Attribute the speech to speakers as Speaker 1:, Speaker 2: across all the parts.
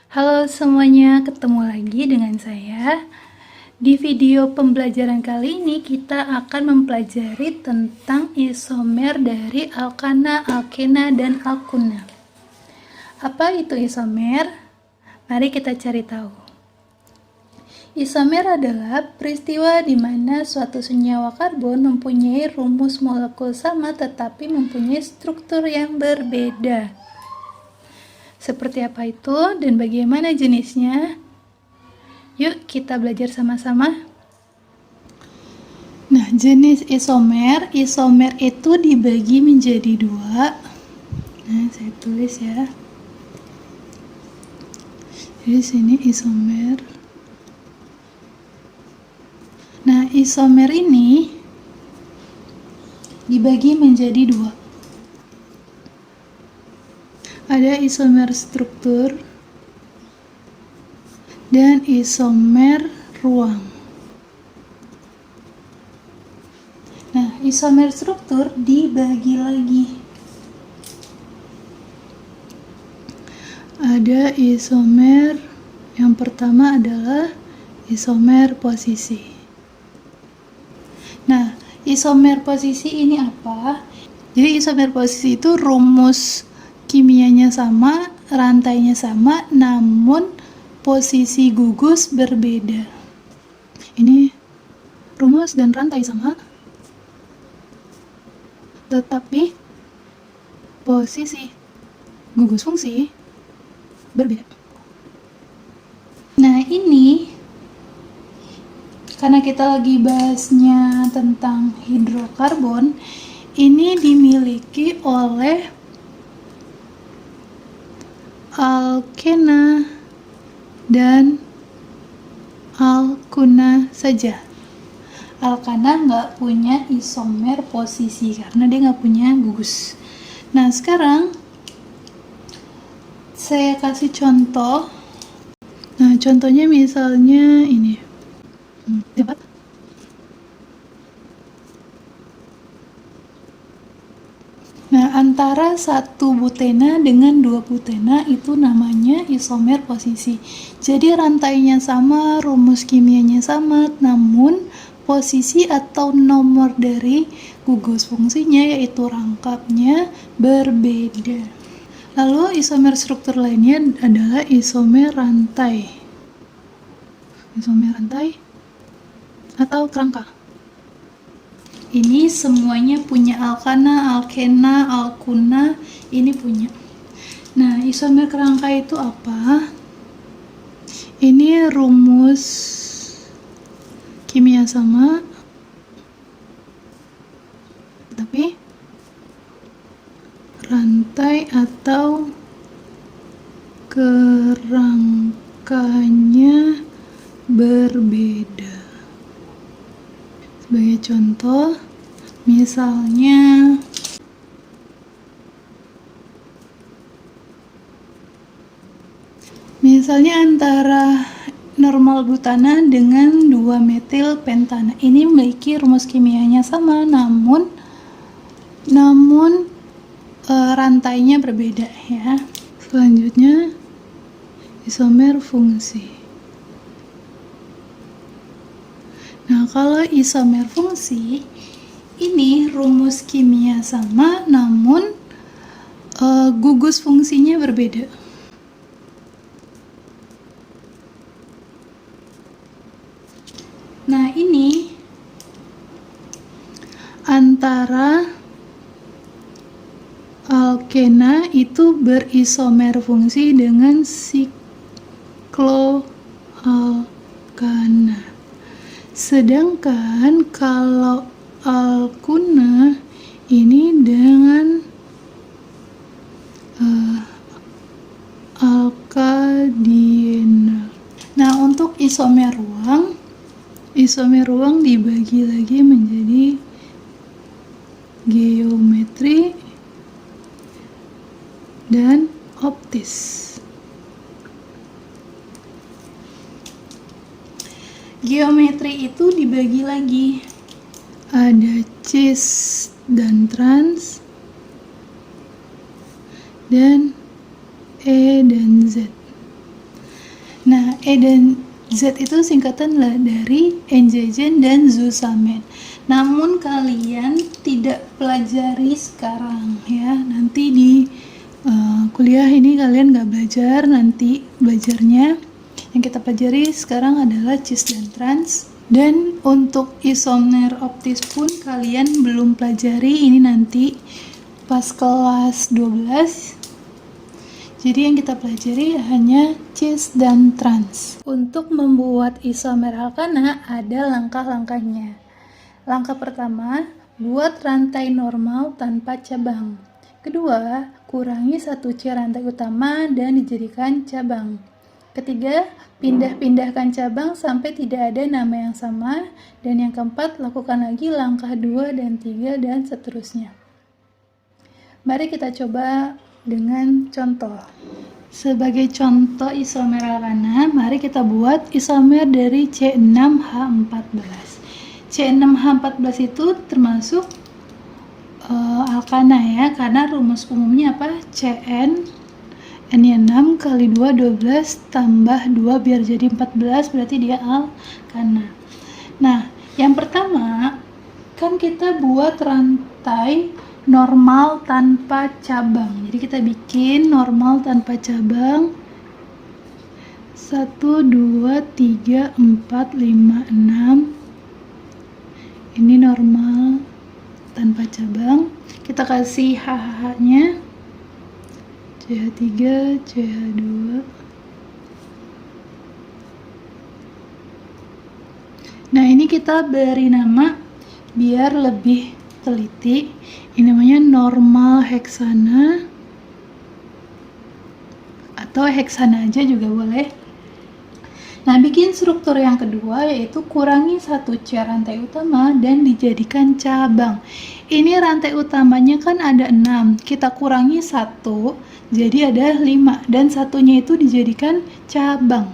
Speaker 1: Halo semuanya, ketemu lagi dengan saya. Di video pembelajaran kali ini kita akan mempelajari tentang isomer dari alkana, alkena, dan alkuna. Apa itu isomer? Mari kita cari tahu. Isomer adalah peristiwa di mana suatu senyawa karbon mempunyai rumus molekul sama tetapi mempunyai struktur yang berbeda. Seperti apa itu dan bagaimana jenisnya? Yuk kita belajar sama-sama. Nah, jenis isomer itu dibagi menjadi dua. Nah, saya tulis ya. Jadi sini isomer. Nah, isomer ini dibagi menjadi dua. Ada isomer struktur dan isomer ruang. Nah, isomer struktur dibagi lagi. Ada isomer yang pertama adalah isomer posisi. Nah, isomer posisi ini apa? Jadi isomer posisi itu rumus kimianya sama, rantainya sama, namun posisi gugus berbeda. Ini rumus dan rantai sama, tetapi posisi gugus fungsi berbeda. Nah, ini karena kita lagi bahasnya tentang hidrokarbon, ini dimiliki oleh alkena dan alkuna saja. Alkana nggak punya isomer posisi karena dia nggak punya gugus. Nah, sekarang saya kasih contoh. Nah, contohnya misalnya ini. Dapat? Nah, antara satu butena dengan dua butena itu namanya isomer posisi. Jadi rantainya sama, rumus kimianya sama, namun posisi atau nomor dari gugus fungsinya yaitu rangkapnya berbeda. Lalu isomer struktur lainnya adalah isomer rantai. Isomer rantai atau kerangka. Ini semuanya punya alkana, alkena, alkuna, ini punya. Nah, isomer kerangka itu apa? Ini rumus kimia sama, tapi rantai atau kerangkanya berbeda. Sebagai contoh, misalnya antara normal butana dengan 2-metil pentana. Ini memiliki rumus kimianya sama, namun rantainya berbeda ya. Selanjutnya isomer fungsi. Nah, kalau isomer fungsi, ini rumus kimia sama, namun gugus fungsinya berbeda. Nah, ini antara alkena itu berisomer fungsi dengan sikloalkana. Sedangkan kalau alkuna ini dengan alkadienal. Nah, untuk isomer ruang dibagi lagi menjadi geometri dan optis. Geometri itu dibagi lagi. Ada cis dan trans dan E dan Z. E dan Z itu singkatan dari Enjejen dan Zusamen. Namun kalian tidak pelajari sekarang ya, nanti di kuliah ini kalian nggak belajar, nanti belajarnya yang kita pelajari sekarang adalah cis dan trans. Dan untuk isomer optis pun kalian belum pelajari, ini nanti pas kelas 12. Jadi yang kita pelajari hanya cis dan trans. Untuk membuat isomer alkana ada langkah-langkahnya. Langkah pertama, buat rantai normal tanpa cabang. Kedua, kurangi 1C rantai utama dan dijadikan cabang. Ketiga, pindah-pindahkan cabang sampai tidak ada nama yang sama. Dan yang keempat, lakukan lagi langkah 2 dan 3 dan seterusnya. Mari kita coba dengan contoh. Sebagai contoh isomer alkana, mari kita buat isomer dari C6H14. C6H14 itu termasuk alkana ya, karena rumus umumnya apa? Cn N-nya 6 kali 2 12 tambah 2 biar jadi 14, berarti dia alkana. Nah, yang pertama kan kita buat rantai normal tanpa cabang. Jadi kita bikin normal tanpa cabang 1, 2, 3, 4, 5, 6. Ini normal tanpa cabang. Kita kasih HH-nya CH3, CH2. Nah, ini kita beri nama biar lebih teliti. Ini namanya normal heksana atau heksana aja juga boleh. Nah, bikin struktur yang kedua yaitu kurangi 1C rantai utama dan dijadikan cabang. Ini rantai utamanya kan ada 6, kita kurangi 1, jadi ada 5, dan satunya itu dijadikan cabang.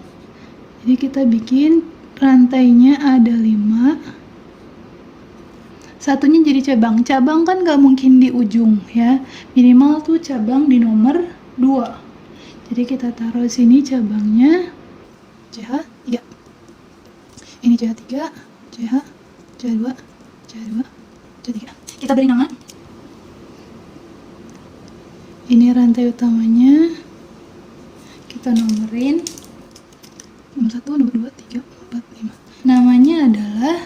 Speaker 1: Jadi kita bikin rantainya ada 5, satunya jadi cabang. Cabang kan gak mungkin di ujung ya, minimal tuh cabang di nomor 2. Jadi kita taruh sini cabangnya CH3. Ini CH3, CH, CH2, CH2, CH3. Kita beri nama. Ini rantai utamanya. Kita nomorin. Nomor 1, nomor 2, 3, 4, 5. Namanya adalah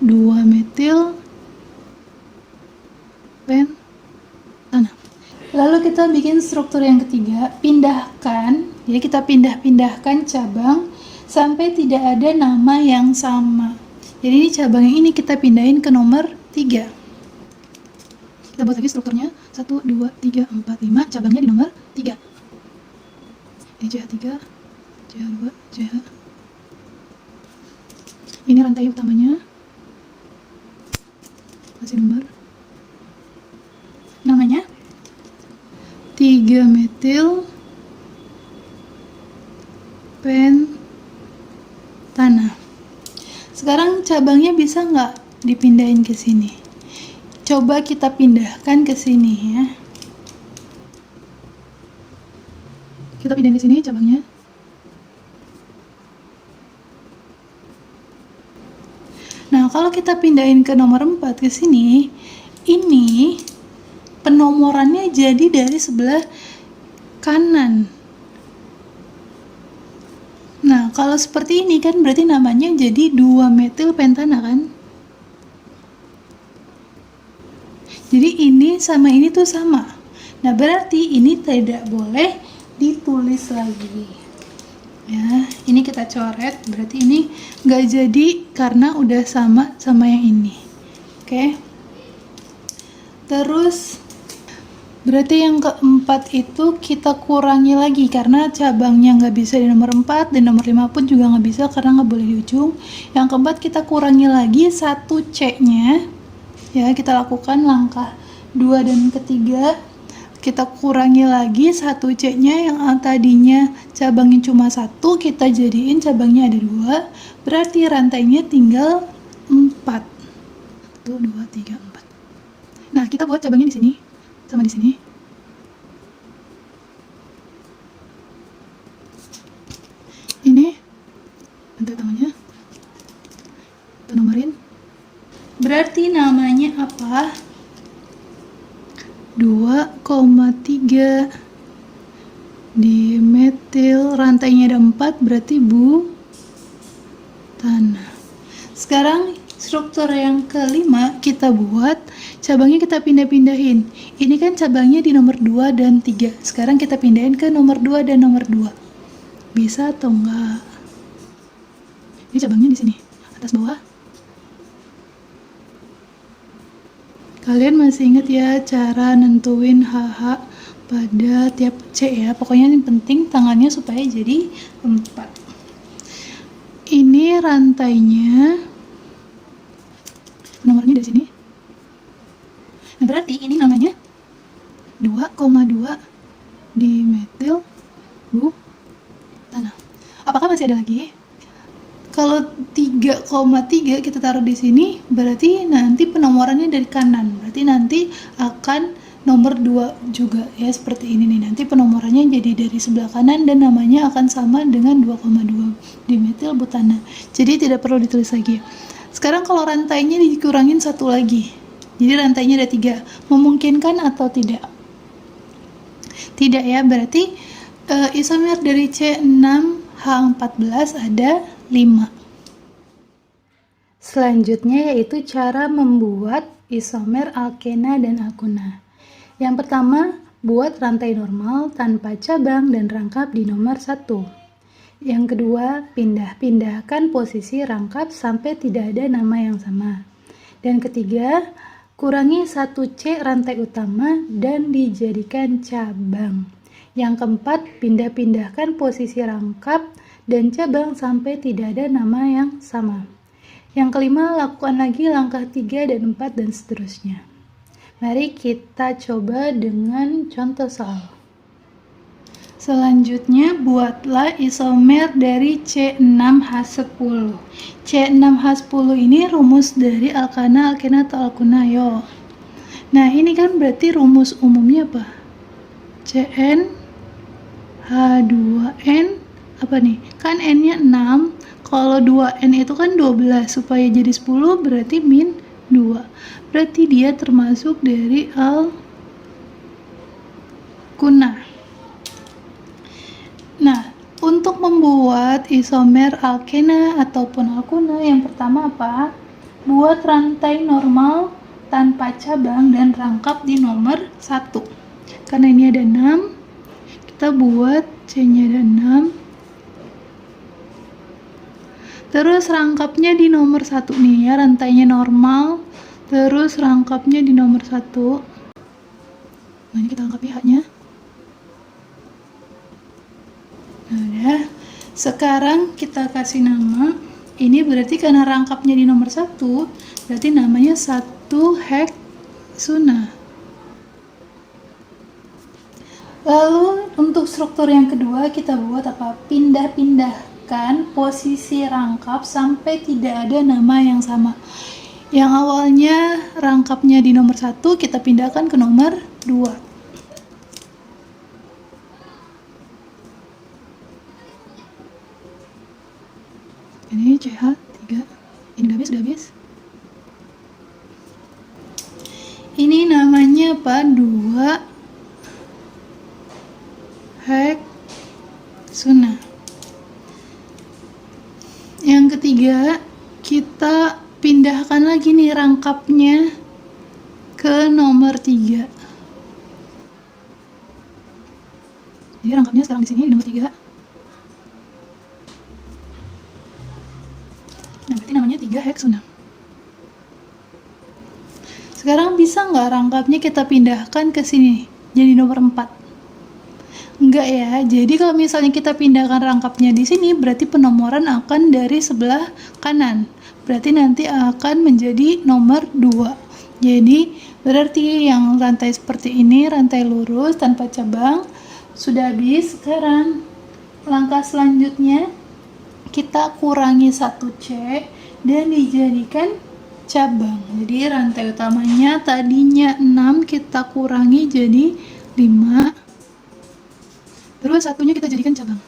Speaker 1: 2-metil pentana. Lalu kita bikin struktur yang ketiga, pindahkan. Jadi kita pindah-pindahkan cabang sampai tidak ada nama yang sama. Jadi ini cabang yang ini kita pindahin ke nomor 3. Kita buat lagi strukturnya 1, 2, 3, 4, 5. Cabangnya di nomor 3. Ini CH3, CH2, CH. Ini rantai utamanya. Kasih nomor. Namanya 3-metil pentana. Sekarang cabangnya bisa nggak dipindahin ke sini? Coba kita pindahkan ke sini ya. Kita pindahin ke sini cabangnya. Nah, kalau kita pindahin ke nomor 4 ke sini, ini penomorannya jadi dari sebelah kanan. Nah, kalau seperti ini kan berarti namanya jadi 2-metil pentana kan? Jadi ini sama ini tuh sama. Nah, berarti ini tidak boleh ditulis lagi. Ya, ini kita coret, berarti ini nggak jadi karena udah sama yang ini. Oke. Terus berarti yang keempat itu kita kurangi lagi karena cabangnya nggak bisa di nomor 4 dan nomor 5 pun juga nggak bisa karena nggak boleh di ujung. Yang keempat kita kurangi lagi 1C-nya. Ya, kita lakukan langkah 2 dan ketiga. Kita kurangi lagi 1C-nya yang tadinya cabangnya cuma 1, kita jadiin cabangnya ada 2. Berarti rantainya tinggal 4. 1, 2, 3, 4. Nah, kita buat cabangnya di sini sama di sini. Ini rantai utamanya. Kita nomorin. Berarti namanya apa? 2,3 dimetil, rantainya ada 4, berarti butana. Sekarang struktur yang kelima kita buat, cabangnya kita pindah-pindahin. Ini kan cabangnya di nomor 2 dan 3. Sekarang kita pindahin ke nomor 2 dan nomor 2. Bisa atau enggak? Ini cabangnya di sini, atas bawah. Kalian masih ingat ya cara nentuin HH pada tiap C ya? Pokoknya yang penting tangannya supaya jadi 4. Ini rantainya, nomornya dari sini. Nah, berarti ini namanya 2,2 dimetil butana. Apakah masih ada lagi? Kalau 3,3 kita taruh di sini, berarti nanti penomorannya dari kanan. Berarti nanti akan nomor 2 juga ya, seperti ini nih. Nanti penomorannya jadi dari sebelah kanan dan namanya akan sama dengan 2,2 dimetil butana. Jadi tidak perlu ditulis lagi. Sekarang kalau rantainya dikurangin satu lagi. Jadi rantainya ada 3. Memungkinkan atau tidak? Tidak ya, berarti isomer dari C6H14 ada 5. Selanjutnya yaitu cara membuat isomer alkena dan alkuna. Yang pertama, buat rantai normal tanpa cabang dan rangkap di nomor 1. Yang kedua, pindah-pindahkan posisi rangkap sampai tidak ada nama yang sama. Dan ketiga, kurangi 1C rantai utama dan dijadikan cabang. Yang keempat, pindah-pindahkan posisi rangkap dan cabang sampai tidak ada nama yang sama. Yang kelima, lakukan lagi langkah 3 dan 4 dan seterusnya. Mari kita coba dengan contoh soal. Selanjutnya, buatlah isomer dari C6H10. C6H10 ini rumus dari alkana, alkena, atau alkuna, yo. Nah, ini kan berarti rumus umumnya apa? Cn H2n apa nih? Kan n-nya 6. Kalau 2n itu kan 12. Supaya jadi 10 berarti min 2. Berarti dia termasuk dari alkuna. Nah, untuk membuat isomer alkena ataupun alkuna, yang pertama apa? Buat rantai normal tanpa cabang dan rangkap di nomor 1. Karena ini ada 6, kita buat C-nya ada 6. Terus rangkapnya di nomor 1 nih ya, rantainya normal, terus rangkapnya di nomor 1. Nah, ini kita rangkapi H-nya. Nah, udah. Sekarang kita kasih nama. Ini berarti karena rangkapnya di nomor 1, berarti namanya 1 heksuna. Lalu untuk struktur yang kedua kita buat apa? Pindah-pindahkan posisi rangkap sampai tidak ada nama yang sama. Yang awalnya rangkapnya di nomor 1 kita pindahkan ke nomor 2. Ini CH3. Ini udah habis. Ini namanya apa? 2 heksuna. Yang ketiga, kita pindahkan lagi nih rangkapnya ke nomor 3. Jadi rangkapnya sekarang di sini di nomor 3. Nah, berarti namanya 3 heksuna. Sekarang bisa nggak rangkapnya kita pindahkan ke sini jadi nomor 4? Enggak ya, jadi kalau misalnya kita pindahkan rangkapnya di sini, berarti penomoran akan dari sebelah kanan. Berarti nanti akan menjadi nomor 2. Jadi, berarti yang rantai seperti ini, rantai lurus tanpa cabang, sudah habis. Sekarang, langkah selanjutnya, kita kurangi 1C dan dijadikan cabang. Jadi, rantai utamanya tadinya 6, kita kurangi jadi 5. Terus satunya kita jadikan cabang.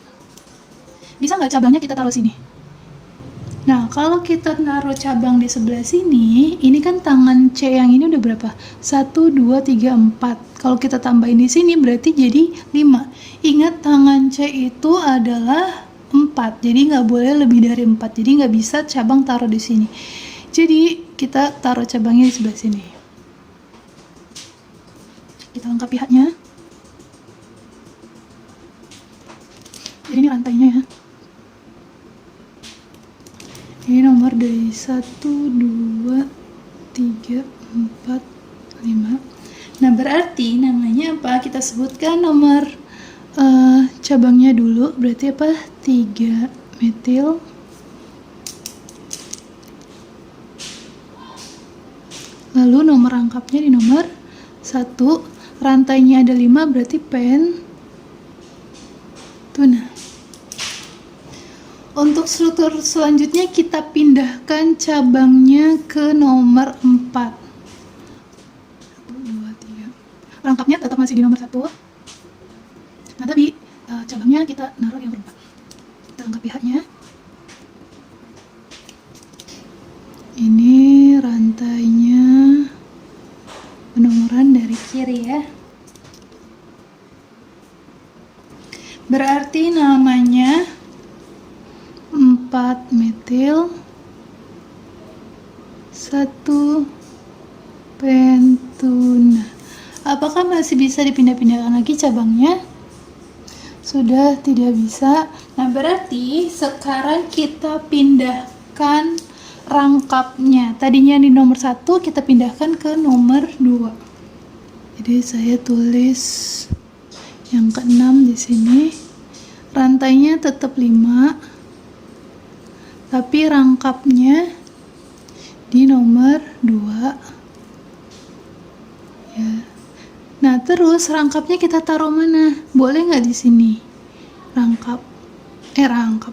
Speaker 1: Bisa nggak cabangnya kita taruh sini? Nah, kalau kita naruh cabang di sebelah sini, ini kan tangan C yang ini udah berapa? 1, 2, 3, 4. Kalau kita tambahin di sini berarti jadi 5. Ingat tangan C itu adalah 4, jadi nggak boleh lebih dari 4. Jadi nggak bisa cabang taruh di sini. Jadi kita taruh cabangnya di sebelah sini. Kita lengkapi haknya. Jadi ini rantainya ya. Ini nomor dari 1, 2, 3, 4, 5. Nah, berarti namanya apa? Kita sebutkan nomor cabangnya dulu. Berarti apa? 3 metil. Lalu nomor rangkapnya di nomor 1. Rantainya ada 5, berarti pentuna. Untuk struktur selanjutnya kita pindahkan cabangnya ke nomor 4. 1, 2, 3. Rangkapnya tetap masih di nomor 1. Nah, tapi cabangnya kita naruh di nomor 4. Kita lengkapi haknya. Ini rantainya penomoran dari kiri ya. Berarti namanya 4 metil 1 pentuna. Apakah masih bisa dipindah-pindahkan lagi cabangnya? Sudah tidak bisa. Nah, berarti sekarang kita pindahkan rangkapnya. Tadinya di nomor 1 kita pindahkan ke nomor 2. Jadi saya tulis yang ke-6 di sini. Rantainya tetap 5. Tapi rangkapnya di nomor 2 ya. Nah, terus rangkapnya kita taruh mana? Boleh nggak di sini? Rangkap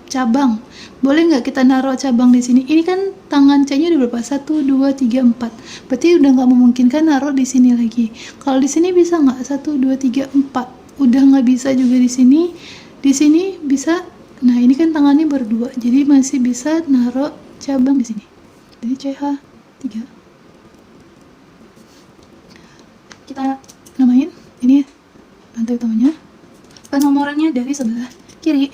Speaker 1: cabang. Boleh nggak kita naruh cabang di sini? Ini kan tangan C-nya udah berapa? 1, 2, 3, 4. Berarti udah nggak memungkinkan naruh di sini lagi. Kalau di sini bisa nggak? 1, 2, 3, 4. Udah nggak bisa juga di sini. Di sini bisa. Nah, ini kan tangannya berdua, jadi masih bisa naruh cabang di sini. Jadi CH3. Kita namain ini rantai utamanya. Penomorannya dari sebelah kiri.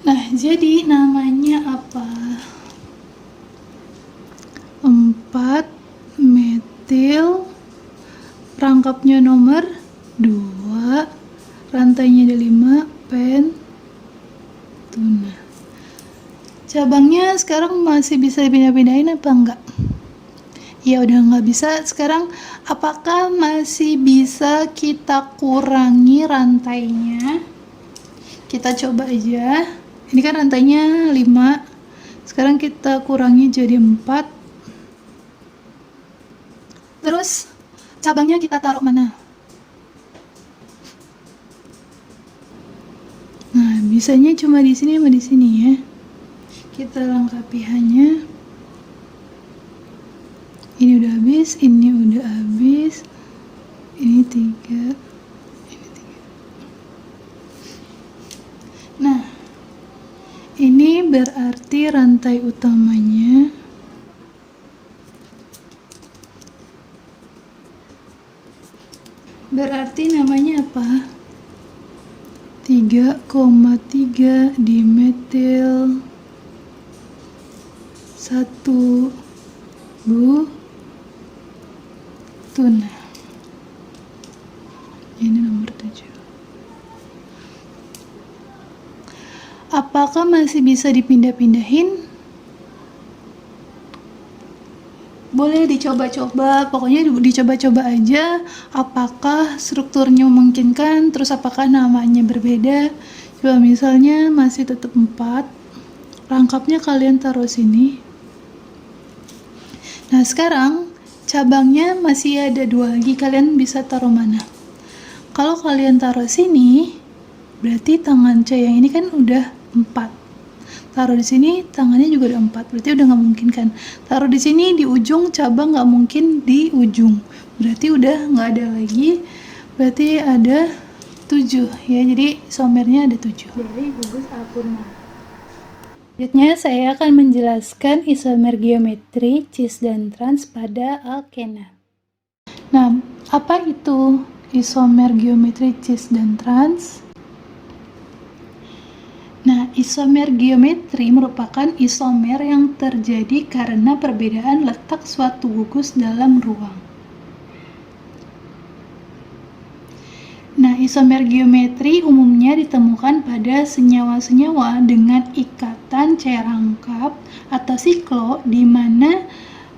Speaker 1: Nah, jadi namanya apa? 4 metil. Rangkapnya nomor 2, rantainya ada 5, pentuna. Cabangnya sekarang masih bisa dipindah-pindahin apa enggak? Ya udah nggak bisa. Sekarang apakah masih bisa kita kurangi rantainya? Kita coba aja. Ini kan rantainya 5. Sekarang kita kurangi jadi 4. Terus cabangnya kita taruh mana? Nah, bisanya cuma di sini sama di sini ya. Kita lengkapi hanya. Ini udah habis, ini udah habis. Ini 3, ini 3. Nah, ini berarti rantai utamanya berarti namanya apa? 3,3 dimetil 1 butuna. Ini nomor 7. Apakah masih bisa dipindah-pindahin? Boleh dicoba-coba, pokoknya dicoba-coba aja apakah strukturnya memungkinkan, terus apakah namanya berbeda. Coba misalnya masih tetap 4, rangkapnya kalian taruh sini. Nah, sekarang cabangnya masih ada 2 lagi, kalian bisa taruh mana? Kalau kalian taruh sini, berarti tangan C yang ini kan udah 4. Taruh di sini tangannya juga udah 4, berarti udah nggak mungkin kan. Taruh di sini di ujung cabang nggak mungkin di ujung, berarti udah nggak ada lagi Berarti ada 7 ya, jadi isomernya ada 7. Dari gugus alpurna. Selanjutnya saya akan menjelaskan isomer geometri cis dan trans pada alkena. Nah, apa itu isomer geometri cis dan trans? Nah, isomer geometri merupakan isomer yang terjadi karena perbedaan letak suatu gugus dalam ruang. Nah, isomer geometri umumnya ditemukan pada senyawa-senyawa dengan ikatan C rangkap atau siklo, di mana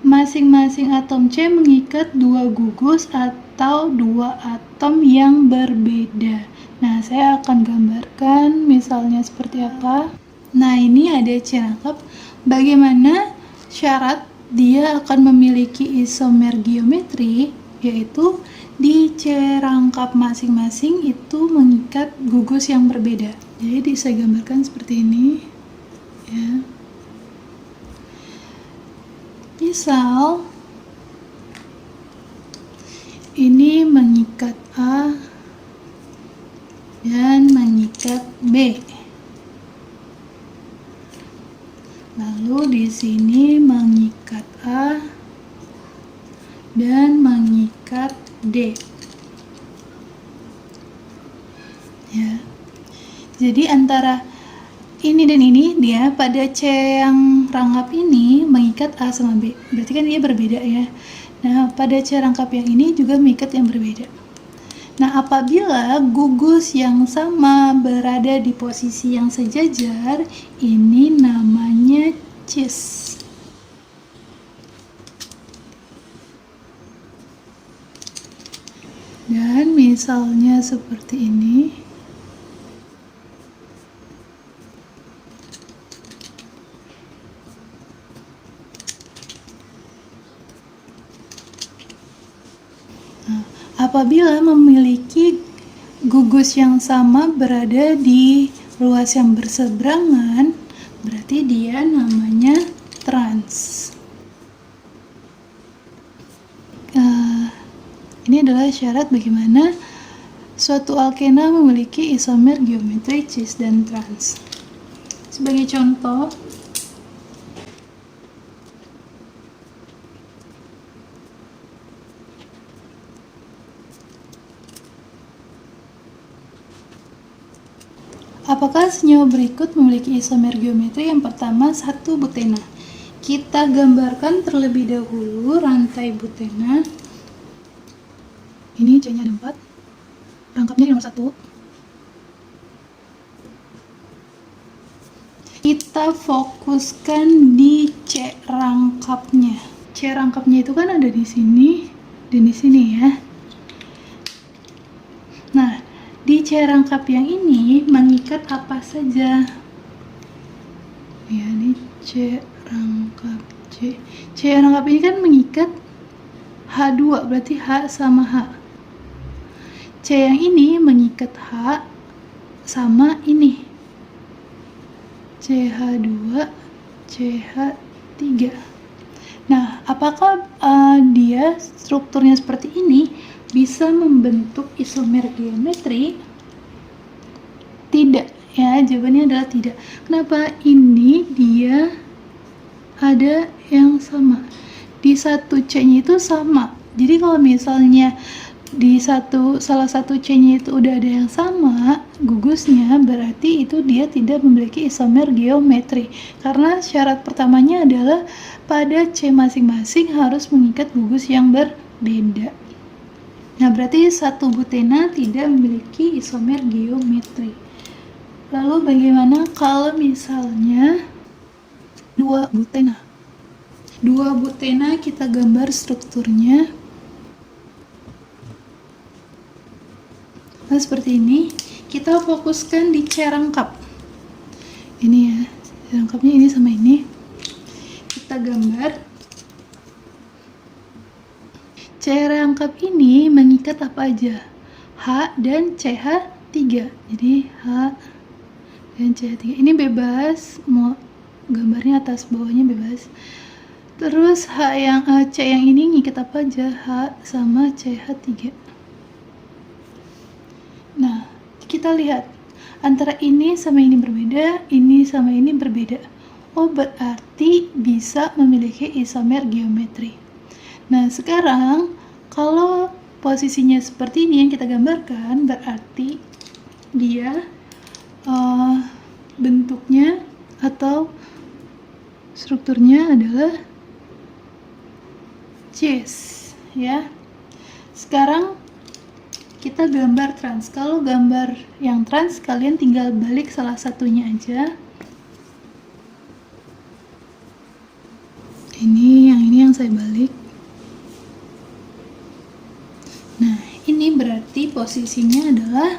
Speaker 1: masing-masing atom C mengikat dua gugus atau dua atom yang berbeda. Nah, saya akan gambarkan misalnya seperti apa. Nah, ini ada C rangkap. Bagaimana syarat dia akan memiliki isomer geometri, yaitu di C rangkap masing-masing itu mengikat gugus yang berbeda. Jadi saya gambarkan seperti ini ya. Misal ini mengikat A dan mengikat B. Lalu di sini mengikat A dan mengikat D. Ya. Jadi antara ini dan ini dia pada C yang rangkap ini mengikat A sama B. Berarti kan dia berbeda ya. Nah, pada C rangkap yang ini juga mengikat yang berbeda. Nah, apabila gugus yang sama berada di posisi yang sejajar, ini namanya cis. Dan misalnya seperti ini. Apabila memiliki gugus yang sama berada di ruas yang berseberangan, berarti dia namanya trans. Ini adalah syarat bagaimana suatu alkena memiliki isomer geometri cis dan trans. Sebagai contoh, apakah senyawa berikut memiliki isomer geometri? Yang pertama, 1 butena. Kita gambarkan terlebih dahulu rantai butena. Ini C-nya ada 4. Rangkapnya di nomor 1. Kita fokuskan di C rangkapnya. C rangkapnya itu kan ada di sini dan di sini ya. Nah, di C rangkap yang ini mengikat apa saja? Ya, ini C rangkap C. C rangkap ini kan mengikat H2, berarti H sama H. C yang ini mengikat H sama ini. CH2, CH3. Nah, apakah dia strukturnya seperti ini bisa membentuk isomer geometri? Tidak, ya, jawabannya adalah tidak. Kenapa? Ini dia ada yang sama. Di satu C-nya itu sama. Jadi kalau misalnya di salah satu C-nya itu udah ada yang sama gugusnya, berarti itu dia tidak memiliki isomer geometri. Karena syarat pertamanya adalah pada C masing-masing harus mengikat gugus yang berbeda. Nah, berarti 1 butena tidak memiliki isomer geometri. Lalu bagaimana kalau misalnya 2 butena? 2 butena kita gambar strukturnya. Nah, seperti ini. Kita fokuskan di C rangkap. Ini ya, C rangkapnya ini sama ini. Kita gambar. C rangkap ini mengikat apa aja? H dan CH3. Jadi H dan CH3. Ini bebas, mau gambarnya atas bawahnya bebas. Terus C yang ini ngikat apa aja? H sama CH3. kita lihat antara ini sama ini berbeda, ini sama ini berbeda. Oh, berarti bisa memiliki isomer geometri. Nah, sekarang kalau posisinya seperti ini yang kita gambarkan, berarti dia bentuknya atau strukturnya adalah cis, ya. Sekarang kita gambar trans. Kalau gambar yang trans, kalian tinggal balik salah satunya aja. Ini yang saya balik. Nah, ini berarti posisinya adalah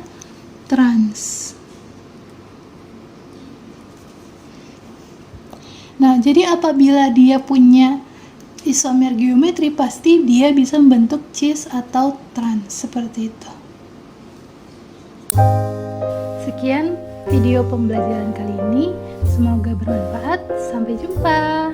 Speaker 1: trans. Nah, jadi apabila dia punya isomer geometri, pasti dia bisa membentuk cis atau trans, seperti itu. Sekian video pembelajaran kali ini, semoga bermanfaat. Sampai jumpa.